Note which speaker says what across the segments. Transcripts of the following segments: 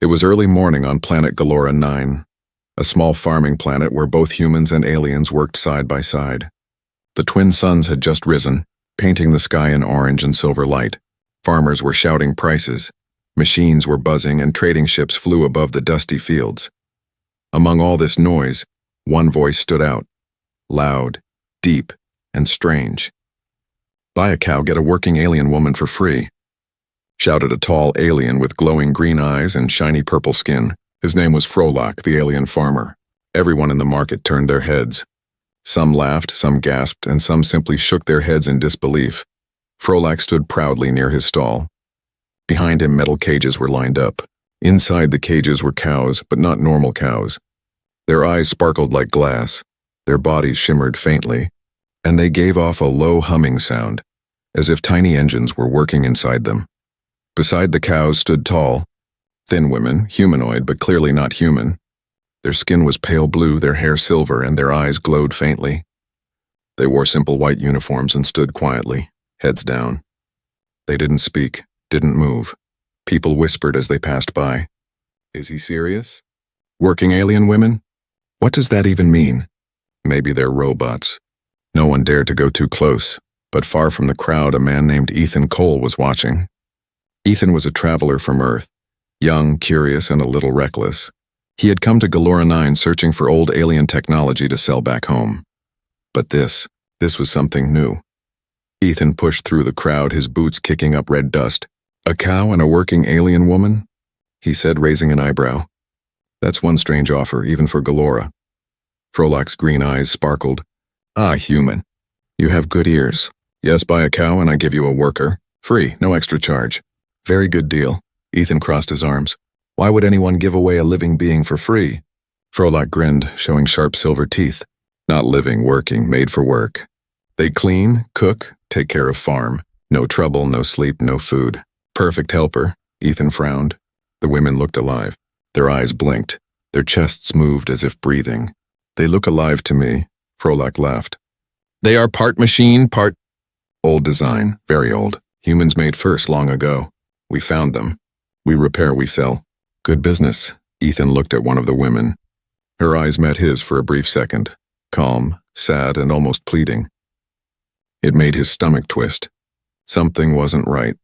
Speaker 1: It was early morning on planet Galora 9, a small farming planet where both humans and aliens worked side by side. The twin suns had just risen, painting the sky in orange and silver light. Farmers were shouting prices. Machines were buzzing and trading ships flew above the dusty fields. Among all this noise, one voice stood out, loud, deep, and strange. "Buy a cow, get a working alien woman for free," shouted a tall alien with glowing green eyes and shiny purple skin. His name was Frolak, the alien farmer. Everyone in the market turned their heads. Some laughed, some gasped, and some simply shook their heads in disbelief. Frolak stood proudly near his stall. Behind him, metal cages were lined up. Inside the cages were cows, but not normal cows. Their eyes sparkled like glass, their bodies shimmered faintly, and they gave off a low humming sound, as if tiny engines were working inside them. Beside the cows stood tall, thin women, humanoid but clearly not human. Their skin was pale blue, their hair silver, and their eyes glowed faintly. They wore simple white uniforms and stood quietly, heads down. They didn't speak, didn't move. People whispered as they passed by. "Is he serious? Working alien women? What does that even mean? Maybe they're robots." No one dared to go too close, but far from the crowd, a man named Ethan Cole was watching. Ethan was a traveler from Earth, young, curious, and a little reckless. He had come to Galora 9 searching for old alien technology to sell back home. But this was something new. Ethan pushed through the crowd, his boots kicking up red dust. "A cow and a working alien woman?" he said, raising an eyebrow. "That's one strange offer, even for Galora." Frolak's green eyes sparkled. "Ah, human. You have good ears. Yes, buy a cow and I give you a worker. Free, no extra charge." "Very good deal." Ethan crossed his arms. "Why would anyone give away a living being for free?" Frolak grinned, showing sharp silver teeth. "Not living, working, made for work. They clean, cook, take care of farm. No trouble, no sleep, no food. Perfect helper." Ethan frowned. The women looked alive. Their eyes blinked. Their chests moved as if breathing. "They look alive to me," Frolak laughed. "They are part machine, part old design, very old. Humans made first long ago. We found them. We repair, we sell. Good business." Ethan looked at one of the women. Her eyes met his for a brief second, calm, sad, and almost pleading. It made his stomach twist. Something wasn't right.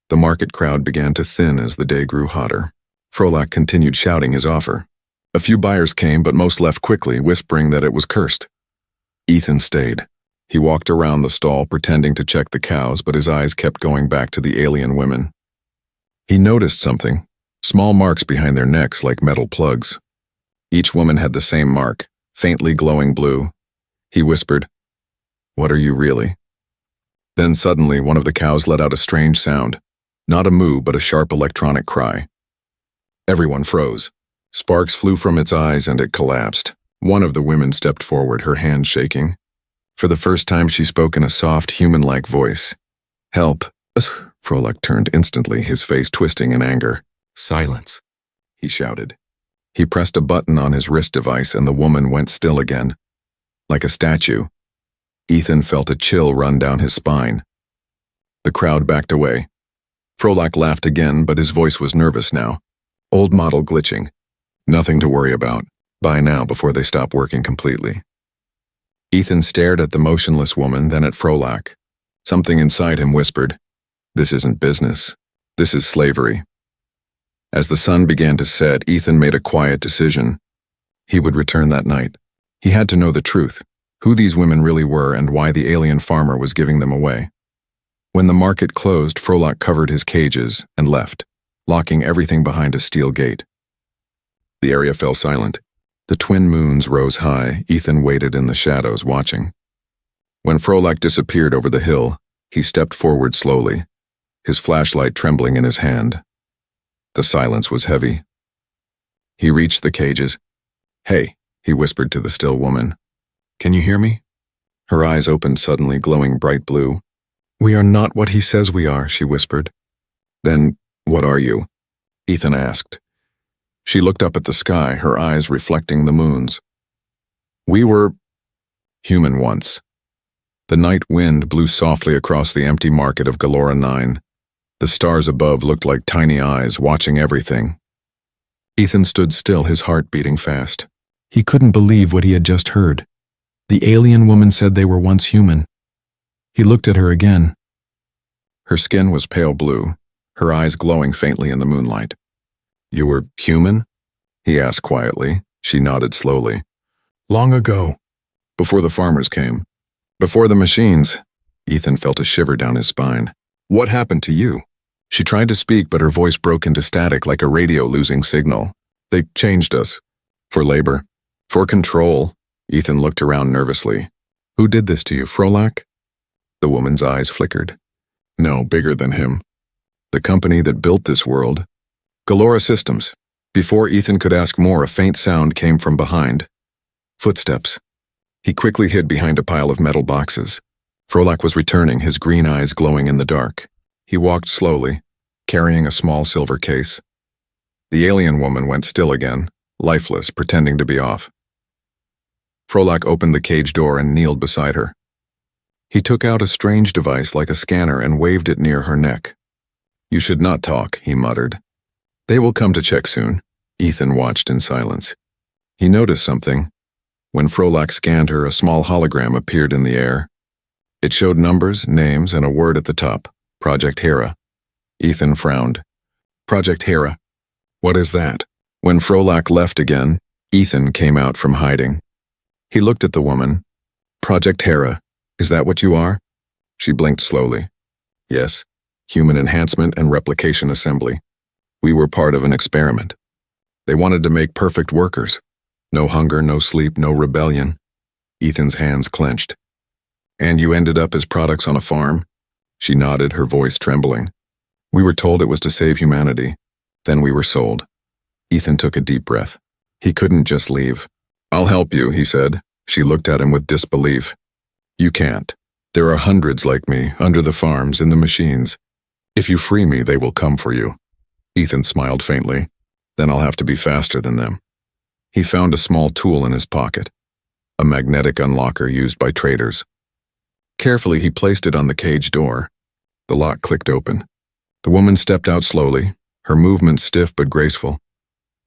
Speaker 1: The market crowd began to thin as the day grew hotter. Frolak continued shouting his offer. A few buyers came, but most left quickly, whispering that it was cursed. Ethan stayed. He walked around the stall, pretending to check the cows, but his eyes kept going back to the alien women. He noticed something, small marks behind their necks like metal plugs. Each woman had the same mark, faintly glowing blue. He whispered, "What are you really?" Then suddenly one of the cows let out a strange sound, not a moo but a sharp electronic cry. Everyone froze. Sparks flew from its eyes and it collapsed. One of the women stepped forward, her hand shaking. For the first time she spoke in a soft, human-like voice. "Help." Frolak turned instantly, his face twisting in anger. "Silence," he shouted. He pressed a button on his wrist device and the woman went still again, like a statue. Ethan felt a chill run down his spine. The crowd backed away. Frolak laughed again, but his voice was nervous now. "Old model glitching. Nothing to worry about. Buy now before they stop working completely." Ethan stared at the motionless woman, then at Frolak. Something inside him whispered, "This isn't business. This is slavery." As the sun began to set, Ethan made a quiet decision. He would return that night. He had to know the truth, who these women really were and why the alien farmer was giving them away. When the market closed, Frolak covered his cages and left, locking everything behind a steel gate. The area fell silent. The twin moons rose high. Ethan waited in the shadows, watching. When Frolak disappeared over the hill, he stepped forward slowly, his flashlight trembling in his hand. The silence was heavy. He reached the cages. "Hey," he whispered to the still woman. "Can you hear me?" Her eyes opened suddenly, glowing bright blue. "We are not what he says we are," she whispered. "Then, what are you?" Ethan asked. She looked up at the sky, her eyes reflecting the moons. "We were human once." The night wind blew softly across the empty market of Galora 9. The stars above looked like tiny eyes watching everything. Ethan stood still, his heart beating fast. He couldn't believe what he had just heard. The alien woman said they were once human. He looked at her again. Her skin was pale blue, her eyes glowing faintly in the moonlight. "You were human?" he asked quietly. She nodded slowly. "Long ago. Before the farmers came. Before the machines." Ethan felt a shiver down his spine. "What happened to you?" She tried to speak, but her voice broke into static like a radio losing signal. "They changed us. For labor. For control." Ethan looked around nervously. "Who did this to you, Frolak?" The woman's eyes flickered. "No, bigger than him. The company that built this world. Galora Systems." Before Ethan could ask more, a faint sound came from behind. Footsteps. He quickly hid behind a pile of metal boxes. Frolak was returning, his green eyes glowing in the dark. He walked slowly, carrying a small silver case. The alien woman went still again, lifeless, pretending to be off. Frolak opened the cage door and kneeled beside her. He took out a strange device like a scanner and waved it near her neck. "You should not talk," he muttered. "They will come to check soon." Ethan watched in silence. He noticed something. When Frolak scanned her, a small hologram appeared in the air. It showed numbers, names, and a word at the top. Project Hera. Ethan frowned. Project Hera. What is that? When Frolak left again, Ethan came out from hiding. He looked at the woman. "Project Hera, is that what you are?" She blinked slowly. "Yes, human enhancement and replication assembly. We were part of an experiment. They wanted to make perfect workers. No hunger, no sleep, no rebellion." Ethan's hands clenched. "And you ended up as products on a farm?" She nodded, her voice trembling. "We were told it was to save humanity. Then we were sold." Ethan took a deep breath. He couldn't just leave. "I'll help you," he said. She looked at him with disbelief. "You can't. There are hundreds like me, under the farms, in the machines. If you free me, they will come for you." Ethan smiled faintly. "Then I'll have to be faster than them." He found a small tool in his pocket, a magnetic unlocker used by traders. Carefully, he placed it on the cage door. The lock clicked open. The woman stepped out slowly, her movements stiff but graceful.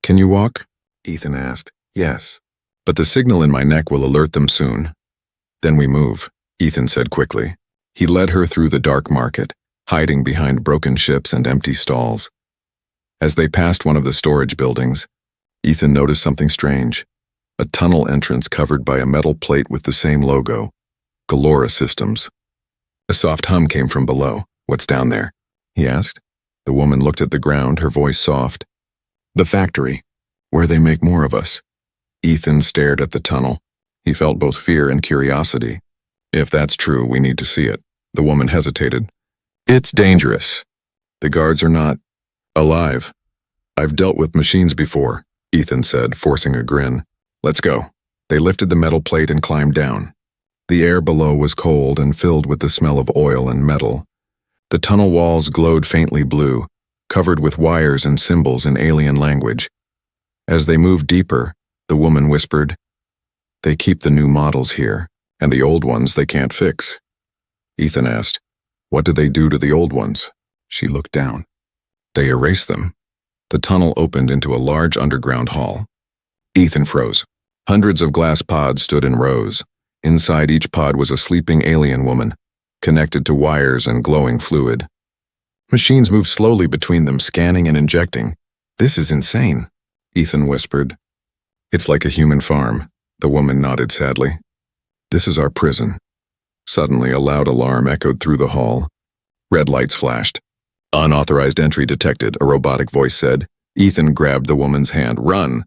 Speaker 1: "Can you walk?" Ethan asked. "Yes, but the signal in my neck will alert them soon." "Then we move," Ethan said quickly. He led her through the dark market, hiding behind broken ships and empty stalls. As they passed one of the storage buildings, Ethan noticed something strange. A tunnel entrance covered by a metal plate with the same logo, Galora Systems. A soft hum came from below. "What's down there?" he asked. The woman looked at the ground, her voice soft. "The factory, where they make more of us." Ethan stared at the tunnel. He felt both fear and curiosity. "If that's true, we need to see it." The woman hesitated. "It's dangerous. The guards are not alive." "I've dealt with machines before," Ethan said, forcing a grin. "Let's go." They lifted the metal plate and climbed down. The air below was cold and filled with the smell of oil and metal. The tunnel walls glowed faintly blue, covered with wires and symbols in alien language. As they moved deeper, the woman whispered, "They keep the new models here, and the old ones they can't fix." Ethan asked, "What do they do to the old ones?" She looked down. "They erase them." The tunnel opened into a large underground hall. Ethan froze. Hundreds of glass pods stood in rows. Inside each pod was a sleeping alien woman, connected to wires and glowing fluid. Machines moved slowly between them, scanning and injecting. "This is insane," Ethan whispered. "It's like a human farm," the woman nodded sadly. "This is our prison." Suddenly, a loud alarm echoed through the hall. Red lights flashed. "Unauthorized entry detected," a robotic voice said. Ethan grabbed the woman's hand. "Run!"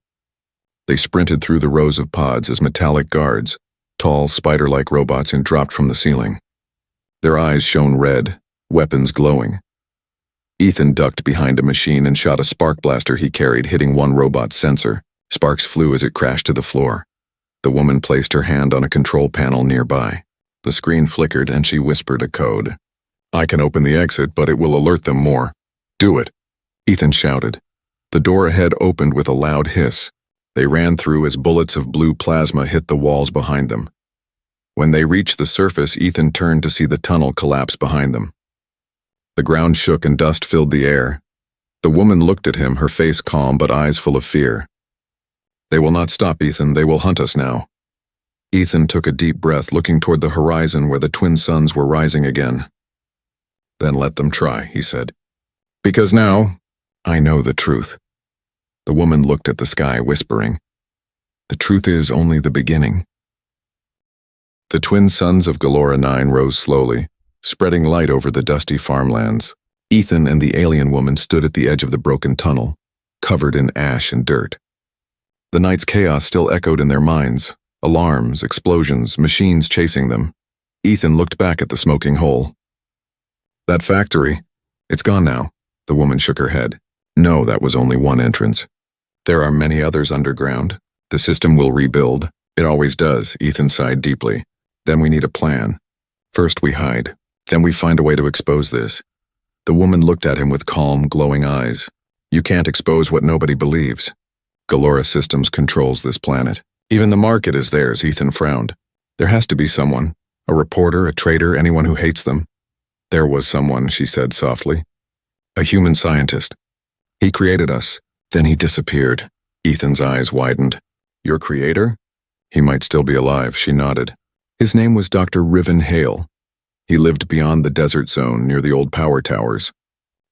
Speaker 1: They sprinted through the rows of pods as metallic guards, tall, spider-like robots, dropped from the ceiling. Their eyes shone red, weapons glowing. Ethan ducked behind a machine and shot a spark blaster he carried, hitting one robot's sensor. Sparks flew as it crashed to the floor. The woman placed her hand on a control panel nearby. The screen flickered and she whispered a code. "I can open the exit, but it will alert them more." "Do it," Ethan shouted. The door ahead opened with a loud hiss. They ran through as bullets of blue plasma hit the walls behind them. When they reached the surface, Ethan turned to see the tunnel collapse behind them. The ground shook and dust filled the air. The woman looked at him, her face calm but eyes full of fear. They will not stop, Ethan. They will hunt us now. Ethan took a deep breath, looking toward the horizon where the twin suns were rising again. Then let them try, he said. Because now, I know the truth. The woman looked at the sky, whispering, The truth is only the beginning. The twin suns of Galora 9 rose slowly, spreading light over the dusty farmlands. Ethan and the alien woman stood at the edge of the broken tunnel, covered in ash and dirt. The night's chaos still echoed in their minds. Alarms, explosions, machines chasing them. Ethan looked back at the smoking hole. That factory, it's gone now. The woman shook her head. No, that was only one entrance. There are many others underground. The system will rebuild. It always does, Ethan sighed deeply. Then we need a plan. First we hide. Then we find a way to expose this. The woman looked at him with calm, glowing eyes. You can't expose what nobody believes. Galora Systems controls this planet. Even the market is theirs, Ethan frowned. There has to be someone. A reporter, a traitor, anyone who hates them. There was someone, she said softly. A human scientist. He created us. Then he disappeared. Ethan's eyes widened. Your creator? He might still be alive, she nodded. His name was Dr. Riven Hale. He lived beyond the desert zone near the old power towers.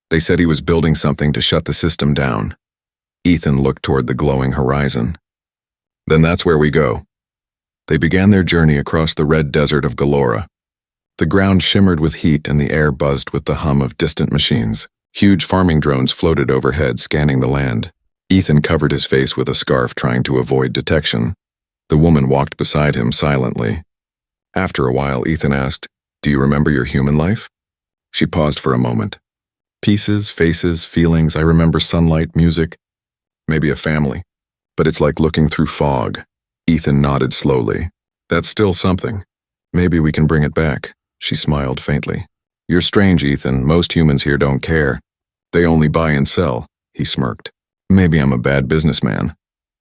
Speaker 1: They said he was building something to shut the system down. Ethan looked toward the glowing horizon. Then that's where we go. They began their journey across the red desert of Galora. The ground shimmered with heat and the air buzzed with the hum of distant machines. Huge farming drones floated overhead, scanning the land. Ethan covered his face with a scarf, trying to avoid detection. The woman walked beside him silently. After a while, Ethan asked, Do you remember your human life? She paused for a moment. Pieces, faces, feelings. I remember sunlight, music. Maybe a family. But it's like looking through fog. Ethan nodded slowly. That's still something. Maybe we can bring it back. She smiled faintly. You're strange, Ethan. Most humans here don't care. They only buy and sell. He smirked. Maybe I'm a bad businessman.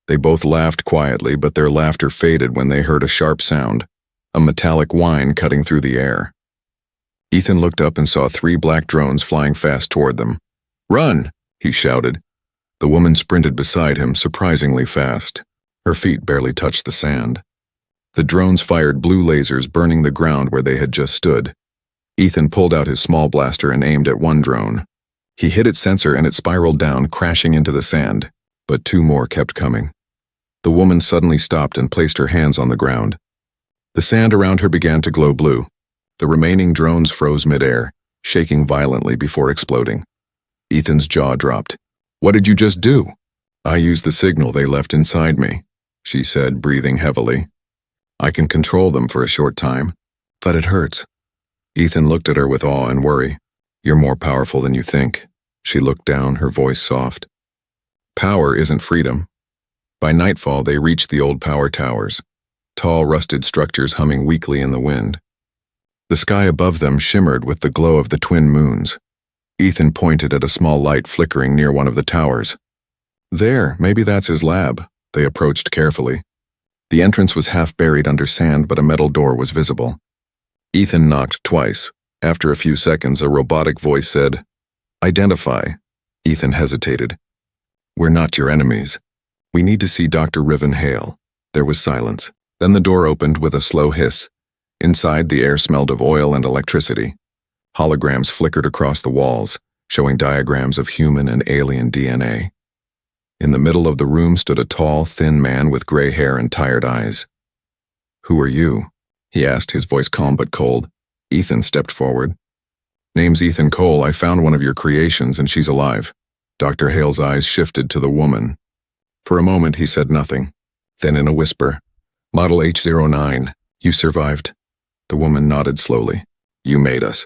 Speaker 1: They both laughed quietly, but their laughter faded when they heard a sharp sound. A metallic whine cutting through the air. Ethan looked up and saw 3 black drones flying fast toward them. Run! He shouted. The woman sprinted beside him, surprisingly fast. Her feet barely touched the sand. The drones fired blue lasers, burning the ground where they had just stood. Ethan pulled out his small blaster and aimed at one drone. He hit its sensor and it spiraled down, crashing into the sand. But 2 more kept coming. The woman suddenly stopped and placed her hands on the ground. The sand around her began to glow blue. The remaining drones froze midair, shaking violently before exploding. Ethan's jaw dropped. What did you just do? I used the signal they left inside me, she said, breathing heavily. I can control them for a short time, but it hurts. Ethan looked at her with awe and worry. You're more powerful than you think. She looked down, her voice soft. Power isn't freedom. By nightfall, they reached the old power towers, tall, rusted structures humming weakly in the wind. The sky above them shimmered with the glow of the twin moons. Ethan pointed at a small light flickering near one of the towers. There, maybe that's his lab. They approached carefully. The entrance was half buried under sand, but a metal door was visible. Ethan knocked twice. After a few seconds, a robotic voice said, Identify. Ethan hesitated. We're not your enemies. We need to see Dr. Riven Hale. There was silence. Then the door opened with a slow hiss. Inside, the air smelled of oil and electricity. Holograms flickered across the walls, showing diagrams of human and alien DNA. In the middle of the room stood a tall, thin man with gray hair and tired eyes. Who are you? He asked, his voice calm but cold. Ethan stepped forward. Name's Ethan Cole. I found one of your creations and she's alive. Dr. Hale's eyes shifted to the woman. For a moment he said nothing. Then in a whisper, Model H09, you survived. The woman nodded slowly. You made us.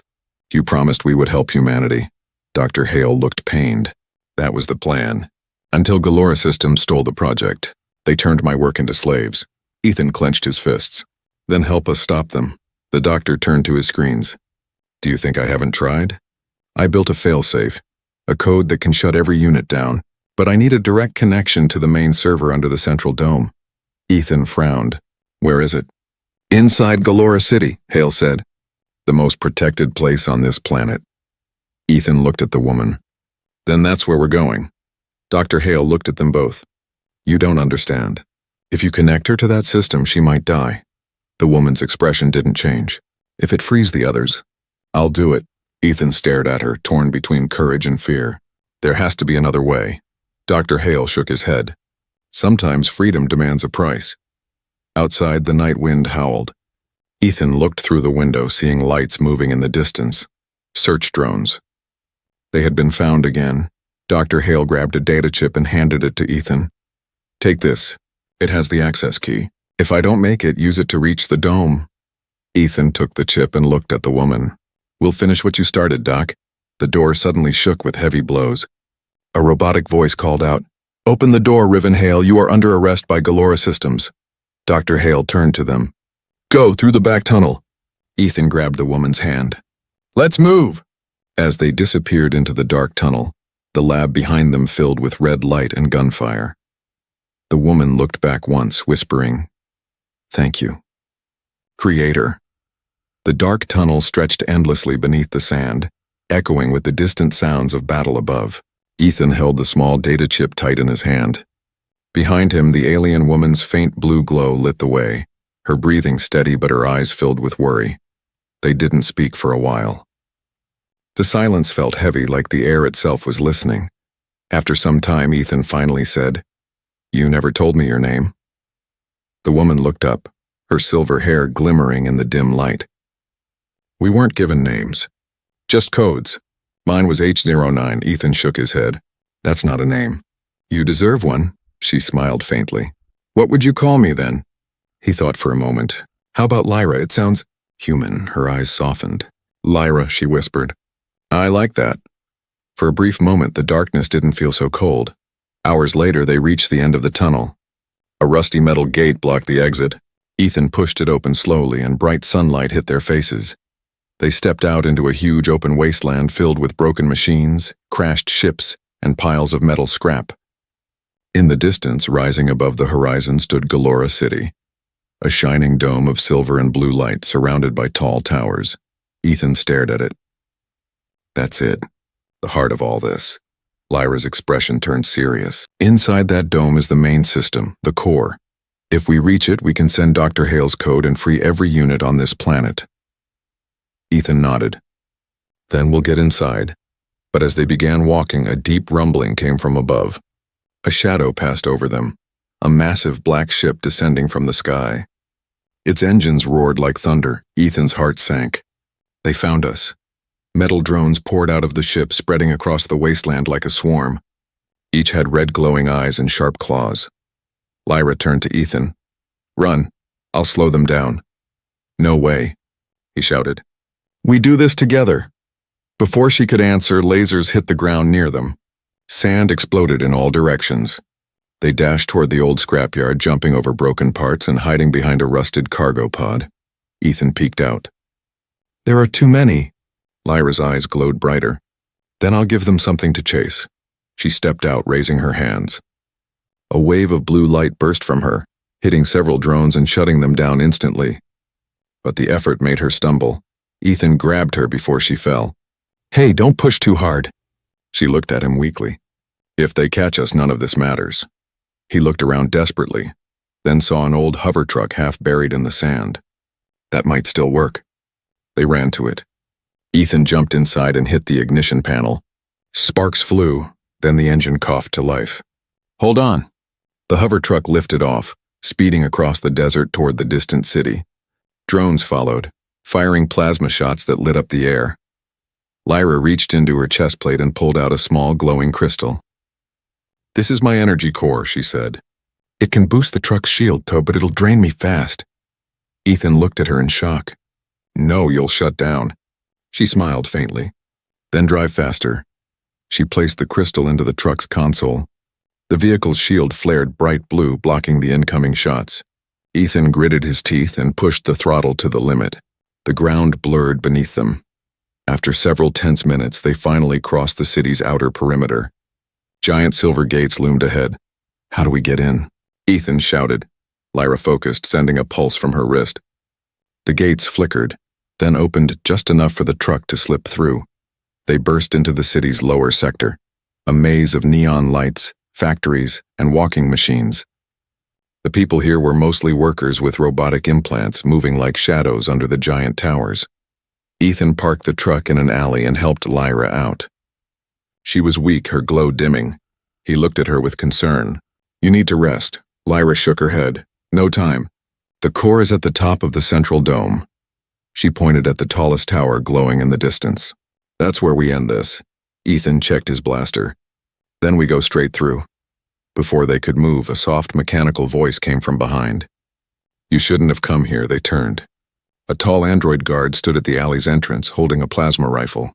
Speaker 1: You promised we would help humanity. Dr. Hale looked pained. That was the plan. Until Galora Systems stole the project. They turned my work into slaves. Ethan clenched his fists. Then help us stop them. The doctor turned to his screens. Do you think I haven't tried? I built a failsafe, a code that can shut every unit down, but I need a direct connection to the main server under the central dome. Ethan frowned. Where is it? Inside Galora City, Hale said. The most protected place on this planet. Ethan looked at the woman. Then that's where we're going. Dr. Hale looked at them both. You don't understand. If you connect her to that system, she might die. The woman's expression didn't change. If it frees the others, I'll do it. Ethan stared at her, torn between courage and fear. There has to be another way. Dr. Hale shook his head. Sometimes freedom demands a price. Outside, the night wind howled. Ethan looked through the window, seeing lights moving in the distance. Search drones. They had been found again. Dr. Hale grabbed a data chip and handed it to Ethan. Take this. It has the access key. If I don't make it, use it to reach the dome. Ethan took the chip and looked at the woman. We'll finish what you started, Doc. The door suddenly shook with heavy blows. A robotic voice called out, Open the door, Riven Hale. You are under arrest by Galora Systems. Dr. Hale turned to them. Go through the back tunnel. Ethan grabbed the woman's hand. Let's move. As they disappeared into the dark tunnel, the lab behind them filled with red light and gunfire. The woman looked back once, whispering, Thank you. Creator. The dark tunnel stretched endlessly beneath the sand, echoing with the distant sounds of battle above. Ethan held the small data chip tight in his hand. Behind him, the alien woman's faint blue glow lit the way, her breathing steady but her eyes filled with worry. They didn't speak for a while. The silence felt heavy, like the air itself was listening. After some time, Ethan finally said, You never told me your name. The woman looked up, her silver hair glimmering in the dim light. We weren't given names. Just codes. Mine was H09. Ethan shook his head. That's not a name. You deserve one, she smiled faintly. What would you call me then? He thought for a moment. How about Lyra? It sounds human. Her eyes softened. Lyra, she whispered. I like that. For a brief moment, the darkness didn't feel so cold. Hours later, they reached the end of the tunnel. A rusty metal gate blocked the exit. Ethan pushed it open slowly, and bright sunlight hit their faces. They stepped out into a huge open wasteland filled with broken machines, crashed ships, and piles of metal scrap. In the distance, rising above the horizon, stood Galora City, a shining dome of silver and blue light surrounded by tall towers. Ethan stared at it. That's it, the heart of all this. Lyra's expression turned serious. Inside that dome is the main system, the core. If we reach it, we can send Dr. Hale's code and free every unit on this planet. Ethan nodded. Then we'll get inside. But as they began walking, a deep rumbling came from above. A shadow passed over them, a massive black ship descending from the sky. Its engines roared like thunder. Ethan's heart sank. They found us. Metal drones poured out of the ship, spreading across the wasteland like a swarm. Each had red glowing eyes and sharp claws. Lyra turned to Ethan. Run. I'll slow them down. No way, he shouted. We do this together. Before she could answer, lasers hit the ground near them. Sand exploded in all directions. They dashed toward the old scrapyard, jumping over broken parts and hiding behind a rusted cargo pod. Ethan peeked out. There are too many. Lyra's eyes glowed brighter. Then I'll give them something to chase. She stepped out, raising her hands. A wave of blue light burst from her, hitting several drones and shutting them down instantly. But the effort made her stumble. Ethan grabbed her before she fell. Hey, don't push too hard. She looked at him weakly. If they catch us, none of this matters. He looked around desperately, then saw an old hover truck half buried in the sand. That might still work. They ran to it. Ethan jumped inside and hit the ignition panel. Sparks flew, then the engine coughed to life. Hold on. The hover truck lifted off, speeding across the desert toward the distant city. Drones followed, firing plasma shots that lit up the air. Lyra reached into her chest plate and pulled out a small glowing crystal. This is my energy core, she said. It can boost the truck's shield, but it'll drain me fast. Ethan looked at her in shock. No, you'll shut down. She smiled faintly. Then drive faster. She placed the crystal into the truck's console. The vehicle's shield flared bright blue, blocking the incoming shots. Ethan gritted his teeth and pushed the throttle to the limit. The ground blurred beneath them. After several tense minutes, they finally crossed the city's outer perimeter. Giant silver gates loomed ahead. How do we get in? Ethan shouted. Lyra focused, sending a pulse from her wrist. The gates flickered, then opened just enough for the truck to slip through. They burst into the city's lower sector. a maze of neon lights, factories, and walking machines. The people here were mostly workers with robotic implants moving like shadows under the giant towers. Ethan parked the truck in an alley and helped Lyra out. She was weak, her glow dimming. He looked at her with concern. "You need to rest." Lyra shook her head. "No time. The core is at the top of the central dome." She pointed at the tallest tower glowing in the distance. "That's where we end this." Ethan checked his blaster. "Then we go straight through." Before they could move, a soft mechanical voice came from behind. "You shouldn't have come here," they turned. A tall android guard stood at the alley's entrance, holding a plasma rifle.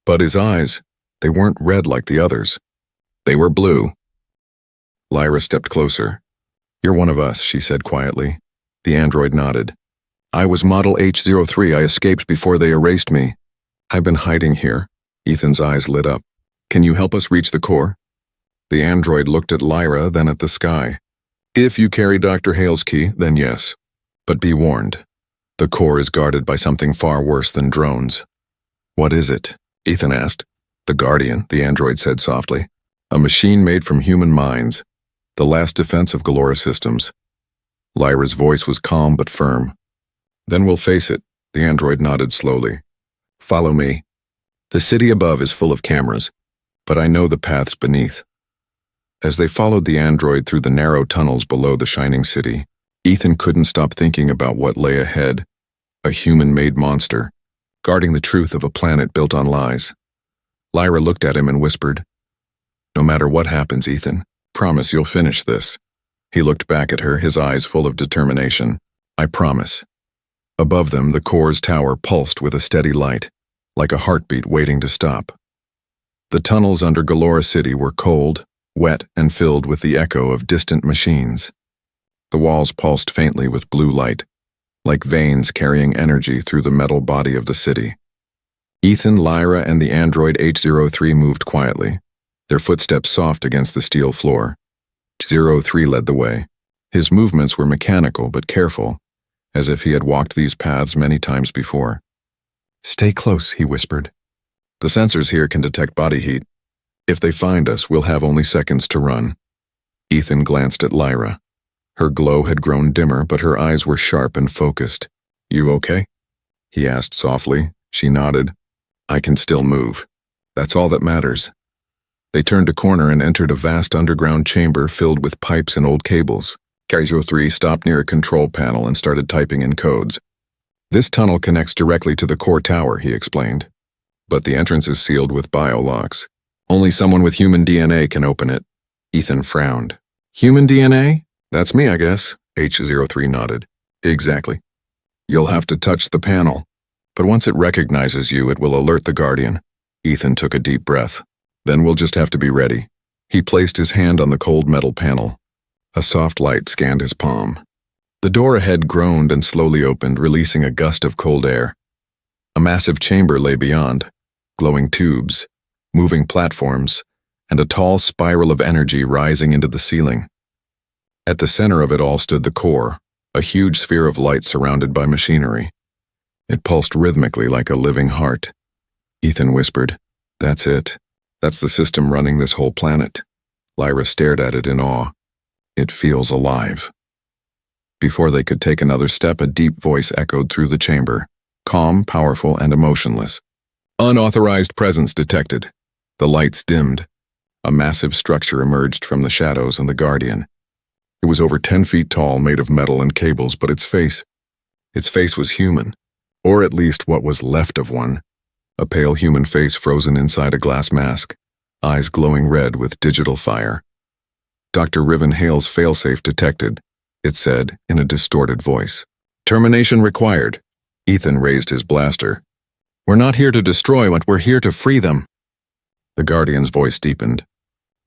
Speaker 1: But his eyes, they weren't red like the others. They were blue. Lyra stepped closer. "You're one of us," she said quietly. The android nodded. "I was Model H03. I escaped before they erased me. I've been hiding here." Ethan's eyes lit up. "Can you help us reach the core?" The android looked at Lyra, then at the sky. "If you carry Dr. Hale's key, then yes. But be warned. The core is guarded by something far worse than drones." "What is it?" Ethan asked. "The Guardian," the android said softly. "A machine made from human minds. The last defense of Galora systems." Lyra's voice was calm but firm. "Then we'll face it," the android nodded slowly. "Follow me. The city above is full of cameras, but I know the paths beneath." As they followed the android through the narrow tunnels below the shining city, Ethan couldn't stop thinking about what lay ahead. A human-made monster, guarding the truth of a planet built on lies. Lyra looked at him and whispered, "No matter what happens, Ethan, promise you'll finish this." He looked back at her, his eyes full of determination. "I promise." Above them, the core's tower pulsed with a steady light, like a heartbeat waiting to stop. The tunnels under Galora City were cold, wet, and filled with the echo of distant machines. The walls pulsed faintly with blue light, like veins carrying energy through the metal body of the city. Ethan, Lyra, and the android H03 moved quietly, their footsteps soft against the steel floor. H03 led the way. His movements were mechanical but careful, as if he had walked these paths many times before. "Stay close," he whispered. "The sensors here can detect body heat. If they find us, we'll have only seconds to run." Ethan glanced at Lyra. Her glow had grown dimmer, but her eyes were sharp and focused. "You okay?" he asked softly. She nodded. "I can still move. That's all that matters." They turned a corner and entered a vast underground chamber filled with pipes and old cables. H03 stopped near a control panel and started typing in codes. "This tunnel connects directly to the core tower," he explained. "But the entrance is sealed with biolocks. Only someone with human DNA can open it." Ethan frowned. "Human DNA? That's me, I guess." H03 nodded. "Exactly. You'll have to touch the panel, but once it recognizes you, it will alert the Guardian." Ethan took a deep breath. "Then we'll just have to be ready." He placed his hand on the cold metal panel. A soft light scanned his palm. The door ahead groaned and slowly opened, releasing a gust of cold air. A massive chamber lay beyond, glowing tubes, moving platforms, and a tall spiral of energy rising into the ceiling. At the center of it all stood the core, a huge sphere of light surrounded by machinery. It pulsed rhythmically like a living heart. Ethan whispered, "That's it. That's the system running this whole planet." Lyra stared at it in awe. "It feels alive." Before they could take another step, a deep voice echoed through the chamber, calm, powerful, and emotionless. "Unauthorized presence detected." The lights dimmed. A massive structure emerged from the shadows and the Guardian. It was over 10 feet tall, made of metal and cables, but its face was human, or at least what was left of one. A pale human face frozen inside a glass mask, eyes glowing red with digital fire. "Dr. Riven Hale's failsafe detected," it said in a distorted voice. "Termination required." Ethan raised his blaster. "We're not here to destroy what, we're here to free them." The Guardian's voice deepened.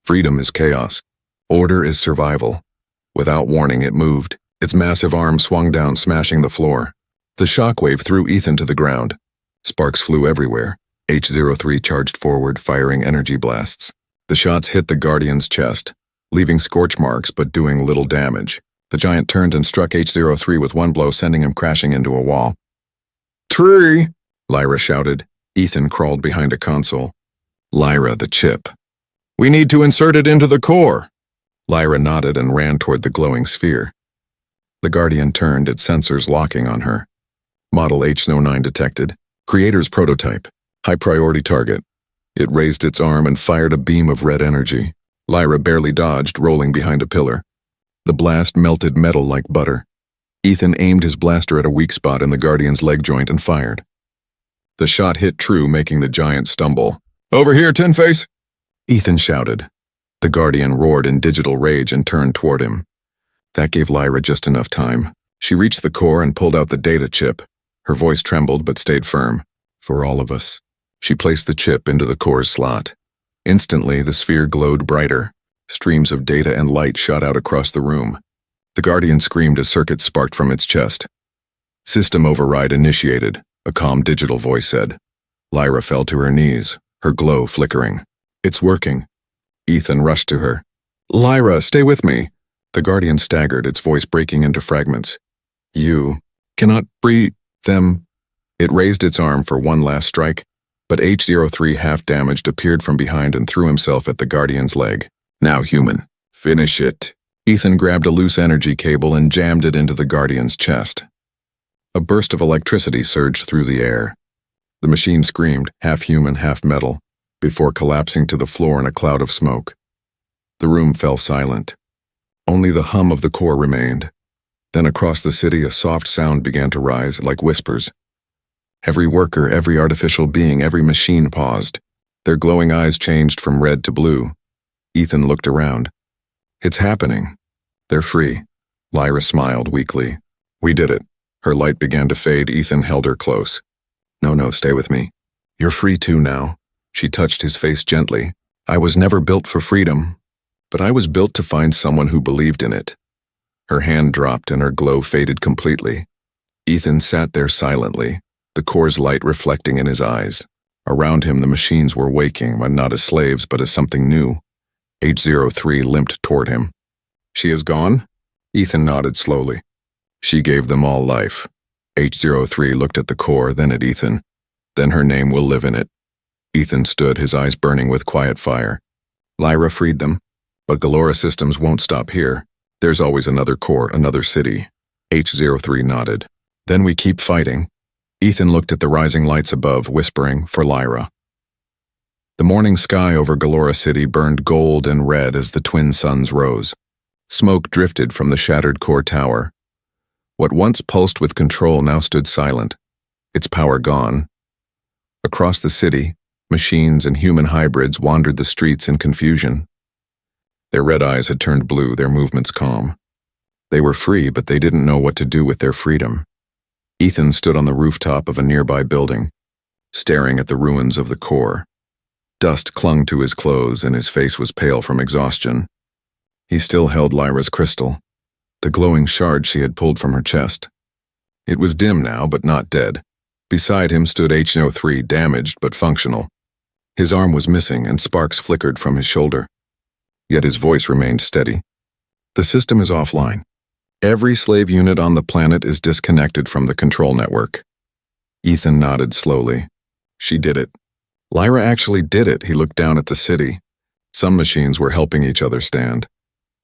Speaker 1: "Freedom is chaos. Order is survival." Without warning, it moved. Its massive arm swung down, smashing the floor. The shockwave threw Ethan to the ground. Sparks flew everywhere. H03 charged forward, firing energy blasts. The shots hit the Guardian's chest, leaving scorch marks but doing little damage. The giant turned and struck H03 with one blow, sending him crashing into a wall. "Tree!" Lyra shouted. Ethan crawled behind a console. "Lyra, the chip." We need to insert it into the core. Lyra nodded and ran toward the glowing sphere. The Guardian turned, its sensors locking on her. Model H-09 detected. Creator's prototype. High priority target. It raised its arm and fired a beam of red energy. Lyra barely dodged, rolling behind a pillar. The blast melted metal like butter. Ethan aimed his blaster at a weak spot in the Guardian's leg joint and fired. The shot hit true, making the giant stumble. "Over here, Tin Face!" Ethan shouted. The Guardian roared in digital rage and turned toward him. That gave Lyra just enough time. She reached the core and pulled out the data chip. Her voice trembled but stayed firm. "For all of us." She placed the chip into the core's slot. Instantly, the sphere glowed brighter. Streams of data and light shot out across the room. The Guardian screamed as circuits sparked from its chest. "System override initiated," a calm digital voice said. Lyra fell to her knees, her glow flickering. "It's working." Ethan rushed to her. "Lyra, stay with me." The Guardian staggered, its voice breaking into fragments. "You cannot free them." It raised its arm for one last strike, but H-03, half damaged, appeared from behind and threw himself at the Guardian's leg. "Now, human, finish it." Ethan grabbed a loose energy cable and jammed it into the Guardian's chest. A burst of electricity surged through the air. The machine screamed, half human, half metal, before collapsing to the floor in a cloud of smoke. The room fell silent. Only the hum of the core remained. Then across the city, a soft sound began to rise, like whispers. Every worker, every artificial being, every machine paused. Their glowing eyes changed from red to blue. Ethan looked around. "It's happening. They're free." Lyra smiled weakly. "We did it." Her light began to fade. Ethan held her close. No, stay with me. "You're free too now." She touched his face gently. "I was never built for freedom, but I was built to find someone who believed in it." Her hand dropped and her glow faded completely. Ethan sat there silently, the core's light reflecting in his eyes. Around him, the machines were waking, not as slaves, but as something new. H-03 limped toward him. "She is gone?" Ethan nodded slowly. "She gave them all life." H-03 looked at the core, then at Ethan. "Then her name will live in it." Ethan stood, his eyes burning with quiet fire. "Lyra freed them, but Galora Systems won't stop here. There's always another core, another city." H-03 nodded. "Then we keep fighting." Ethan looked at the rising lights above, whispering, "For Lyra." The morning sky over Galora City burned gold and red as the twin suns rose. Smoke drifted from the shattered core tower. What once pulsed with control now stood silent, its power gone. Across the city, machines and human hybrids wandered the streets in confusion. Their red eyes had turned blue, their movements calm. They were free, but they didn't know what to do with their freedom. Ethan stood on the rooftop of a nearby building, staring at the ruins of the core. Dust clung to his clothes and his face was pale from exhaustion. He still held Lyra's crystal, the glowing shard she had pulled from her chest. It was dim now, but not dead. Beside him stood H-03, damaged but functional. His arm was missing and sparks flickered from his shoulder. Yet his voice remained steady. "The system is offline. Every slave unit on the planet is disconnected from the control network." Ethan nodded slowly. "She did it." Lyra actually did it. He looked down at the city. Some machines were helping each other stand.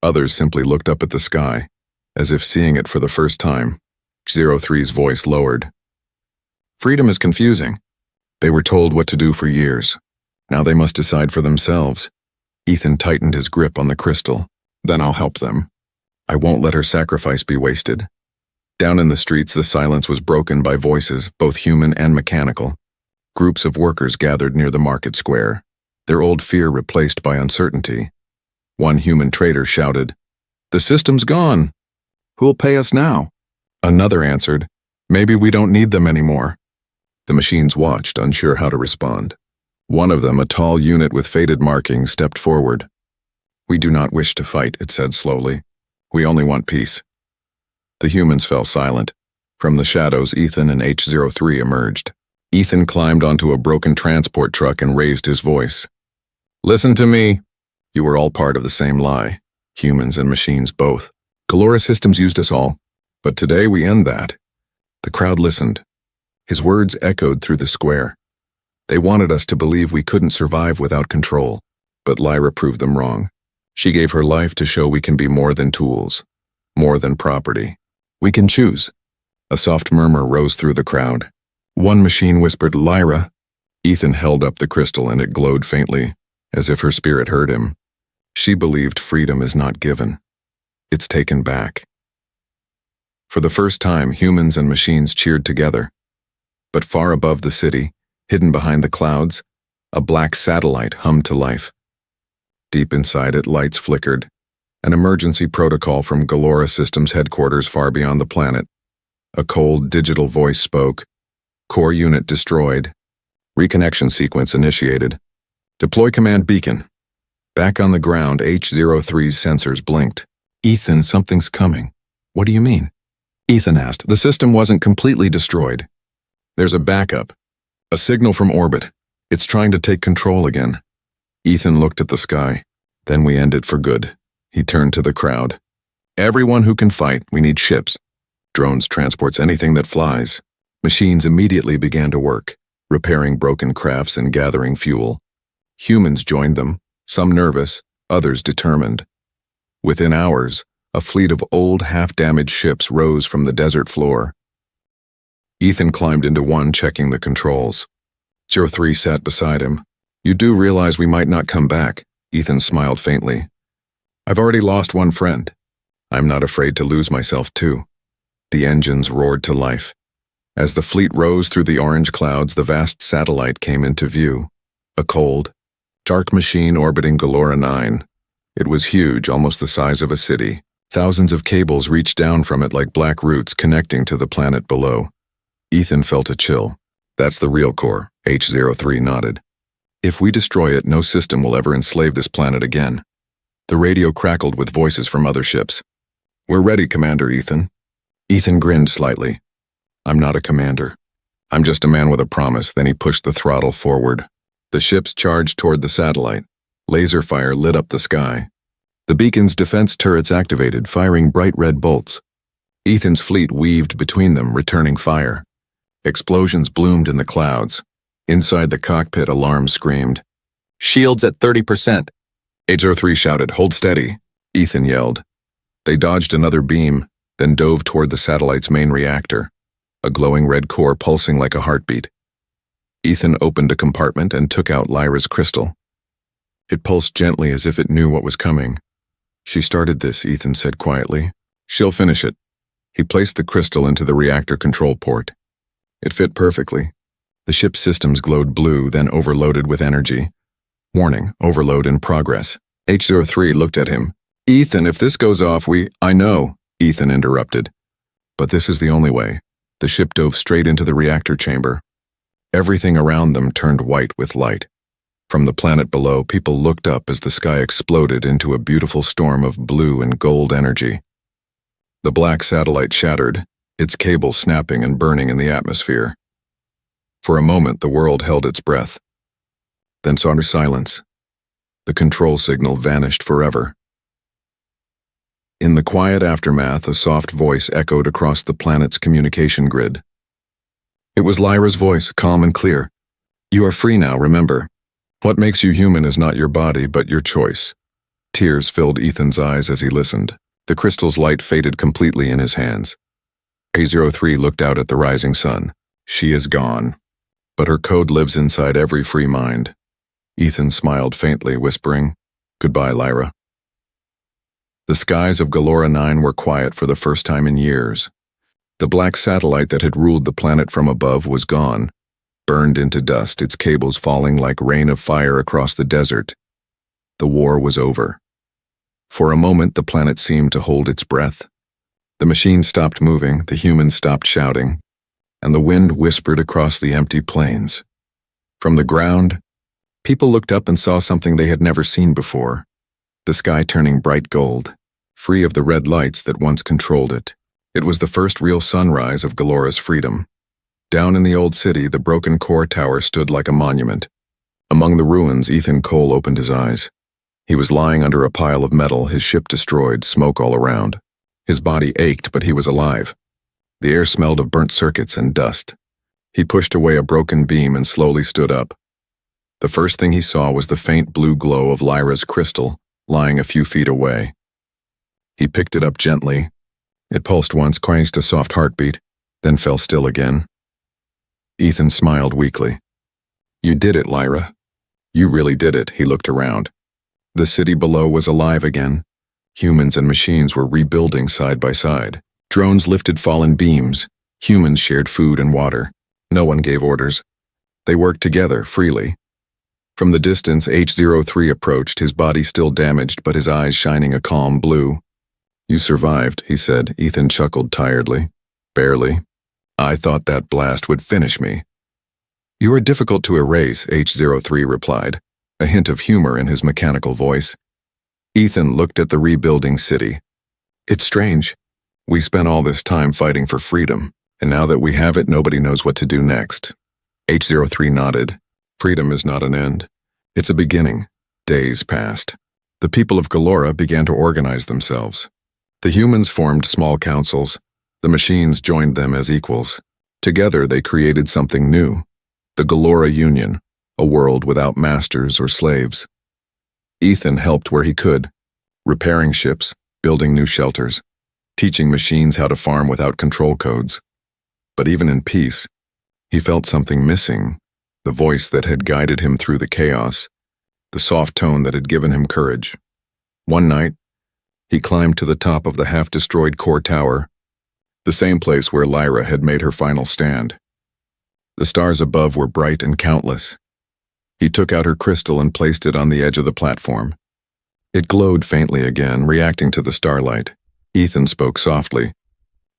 Speaker 1: Others simply looked up at the sky, as if seeing it for the first time. H-03's voice lowered. "Freedom is confusing. They were told what to do for years. Now they must decide for themselves." Ethan tightened his grip on the crystal. "Then I'll help them. I won't let her sacrifice be wasted." Down in the streets, the silence was broken by voices, both human and mechanical. Groups of workers gathered near the market square, their old fear replaced by uncertainty. One human trader shouted, "The system's gone. Who'll pay us now?" Another answered, "Maybe we don't need them anymore." The machines watched, unsure how to respond. One of them, a tall unit with faded markings, stepped forward. "We do not wish to fight," it said slowly. "We only want peace." The humans fell silent. From the shadows, Ethan and H-03 emerged. Ethan climbed onto a broken transport truck and raised his voice. "Listen to me. You were all part of the same lie. Humans and machines both. Galora Systems used us all. But today we end that." The crowd listened. His words echoed through the square. They wanted us to believe we couldn't survive without control. but Lyra proved them wrong. She gave her life to show we can be more than tools, more than property. We can choose. A soft murmur rose through the crowd. One machine whispered, "Lyra." Ethan held up the crystal and it glowed faintly, as if her spirit heard him. She believed freedom is not given. It's taken back. For the first time, humans and machines cheered together. But far above the city, hidden behind the clouds, a black satellite hummed to life. Deep inside it, lights flickered. An emergency protocol from Galora Systems headquarters far beyond the planet. A cold, digital voice spoke. Core unit destroyed. Reconnection sequence initiated. Deploy command beacon. Back on the ground, H-03's sensors blinked. "Ethan, something's coming." "What do you mean?" Ethan asked. "The system wasn't completely destroyed. There's a backup. A signal from orbit. It's trying to take control again." Ethan looked at the sky. "Then we end it for good." He turned to the crowd. "Everyone who can fight, we need ships. Drones transports anything that flies." Machines immediately began to work, repairing broken crafts and gathering fuel. Humans joined them, some nervous, others determined. Within hours, a fleet of old, half-damaged ships rose from the desert floor. Ethan climbed into one, checking the controls. 03 sat beside him. "You do realize we might not come back?" Ethan smiled faintly. "I've already lost one friend. I'm not afraid to lose myself too." The engines roared to life. As the fleet rose through the orange clouds, the vast satellite came into view. A cold, dark machine orbiting Galora 9. It was huge, almost the size of a city. Thousands of cables reached down from it like black roots connecting to the planet below. Ethan felt a chill. "That's the real core," H-03 nodded. "If we destroy it, no system will ever enslave this planet again." The radio crackled with voices from other ships. "We're ready, Commander Ethan." Ethan grinned slightly. "I'm not a commander. I'm just a man with a promise." Then he pushed the throttle forward. The ships charged toward the satellite. Laser fire lit up the sky. The beacon's defense turrets activated, firing bright red bolts. Ethan's fleet weaved between them, returning fire. Explosions bloomed in the clouds. Inside the cockpit, alarms screamed. "Shields at 30%. H-03 shouted, "Hold steady." Ethan yelled. They dodged another beam, then dove toward the satellite's main reactor, a glowing red core pulsing like a heartbeat. Ethan opened a compartment and took out Lyra's crystal. It pulsed gently as if it knew what was coming. "She started this," Ethan said quietly. "She'll finish it." He placed the crystal into the reactor control port. It fit perfectly. The ship's systems glowed blue, then overloaded with energy. "Warning, overload in progress." H-03 looked at him. "Ethan, if this goes off, I know," Ethan interrupted. "But this is the only way." The ship dove straight into the reactor chamber. Everything around them turned white with light. From the planet below, people looked up as the sky exploded into a beautiful storm of blue and gold energy. The black satellite shattered, its cables snapping and burning in the atmosphere. For a moment, the world held its breath. Then saw utter silence. The control signal vanished forever. In the quiet aftermath, a soft voice echoed across the planet's communication grid. It was Lyra's voice, calm and clear. "You are free now, remember. What makes you human is not your body, but your choice." Tears filled Ethan's eyes as he listened. The crystal's light faded completely in his hands. A03 looked out at the rising sun. She is gone. But her code lives inside every free mind. Ethan smiled faintly, whispering, "Goodbye, Lyra." The skies of Galora 9 were quiet for the first time in years. The black satellite that had ruled the planet from above was gone, burned into dust, its cables falling like rain of fire across the desert. The war was over. For a moment, the planet seemed to hold its breath. The machine stopped moving, the humans stopped shouting, and the wind whispered across the empty plains. From the ground, people looked up and saw something they had never seen before, the sky turning bright gold, free of the red lights that once controlled it. It was the first real sunrise of Galora's freedom. Down in the old city, the broken core tower stood like a monument. Among the ruins, Ethan Cole opened his eyes. He was lying under a pile of metal, his ship destroyed, smoke all around. His body ached, but he was alive. The air smelled of burnt circuits and dust. He pushed away a broken beam and slowly stood up. The first thing he saw was the faint blue glow of Lyra's crystal, lying a few feet away. He picked it up gently. It pulsed once, caused a soft heartbeat, then fell still again. Ethan smiled weakly. "You did it, Lyra. You really did it." He looked around. The city below was alive again. Humans and machines were rebuilding side by side. Drones lifted fallen beams. Humans shared food and water. No one gave orders. They worked together, freely. From the distance, H-03 approached, his body still damaged but his eyes shining a calm blue. "You survived," he said. Ethan chuckled tiredly. "Barely. I thought that blast would finish me." "You are difficult to erase," H-03 replied, a hint of humor in his mechanical voice. Ethan looked at the rebuilding city. "It's strange. We spent all this time fighting for freedom, and now that we have it, nobody knows what to do next." H-03 nodded. "Freedom is not an end. It's a beginning." Days passed. The people of Galora began to organize themselves. The humans formed small councils. The machines joined them as equals. Together they created something new. The Galora Union, a world without masters or slaves. Ethan helped where he could, repairing ships, building new shelters, teaching machines how to farm without control codes. But even in peace, he felt something missing, the voice that had guided him through the chaos, the soft tone that had given him courage. One night, he climbed to the top of the half-destroyed core tower, the same place where Lyra had made her final stand. The stars above were bright and countless. He took out her crystal and placed it on the edge of the platform. It glowed faintly again, reacting to the starlight. Ethan spoke softly.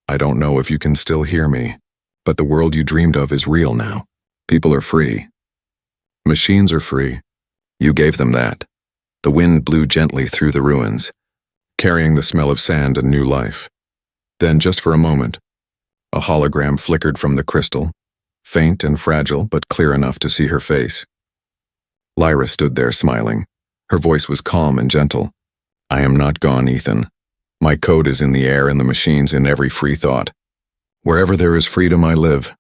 Speaker 1: "I don't know if you can still hear me, but the world you dreamed of is real now. People are free. Machines are free. You gave them that." The wind blew gently through the ruins, carrying the smell of sand and new life. Then, just for a moment, a hologram flickered from the crystal, faint and fragile but clear enough to see her face. Lyra stood there smiling. Her voice was calm and gentle. "I am not gone, Ethan. My code is in the air and the machines in every free thought. Wherever there is freedom, I live."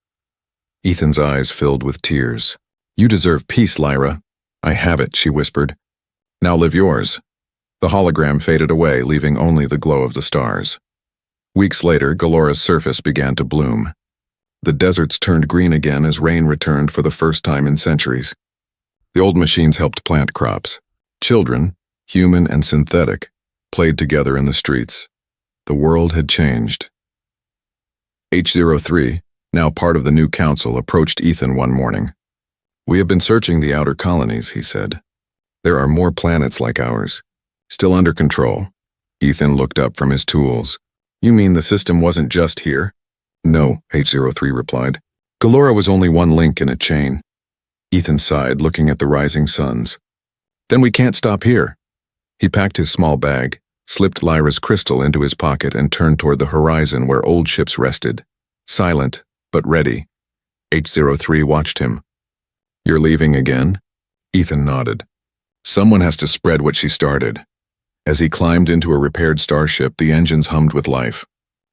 Speaker 1: Ethan's eyes filled with tears. "You deserve peace, Lyra." "I have it," she whispered. "Now live yours." The hologram faded away, leaving only the glow of the stars. Weeks later, Galora's surface began to bloom. The deserts turned green again as rain returned for the first time in centuries. The old machines helped plant crops. Children, human and synthetic, played together in the streets. The world had changed. H-03, now part of the new council, approached Ethan one morning. "We have been searching the outer colonies," he said. "There are more planets like ours, still under control." Ethan looked up from his tools. "You mean the system wasn't just here?" "No," H-03 replied. "Galora was only one link in a chain." Ethan sighed, looking at the rising suns. "Then we can't stop here." He packed his small bag, slipped Lyra's crystal into his pocket, and turned toward the horizon where old ships rested. Silent, but ready. H-03 watched him. "You're leaving again?" Ethan nodded. "Someone has to spread what she started." As he climbed into a repaired starship, the engines hummed with life.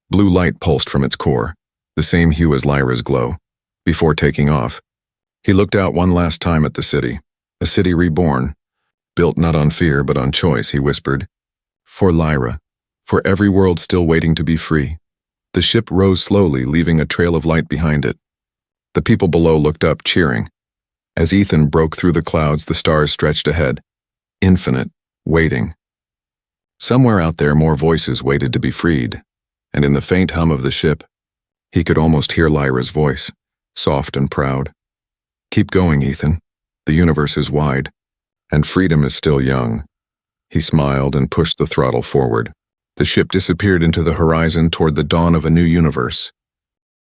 Speaker 1: Blue light pulsed from its core, the same hue as Lyra's glow. Before taking off, he looked out one last time at the city, a city reborn, built not on fear but on choice, he whispered. "For Lyra, for every world still waiting to be free." The ship rose slowly, leaving a trail of light behind it. The people below looked up, cheering. As Ethan broke through the clouds, the stars stretched ahead, infinite, waiting. Somewhere out there, more voices waited to be freed, and in the faint hum of the ship, he could almost hear Lyra's voice, soft and proud. "Keep going, Ethan. The universe is wide, and freedom is still young." He smiled and pushed the throttle forward. The ship disappeared into the horizon toward the dawn of a new universe.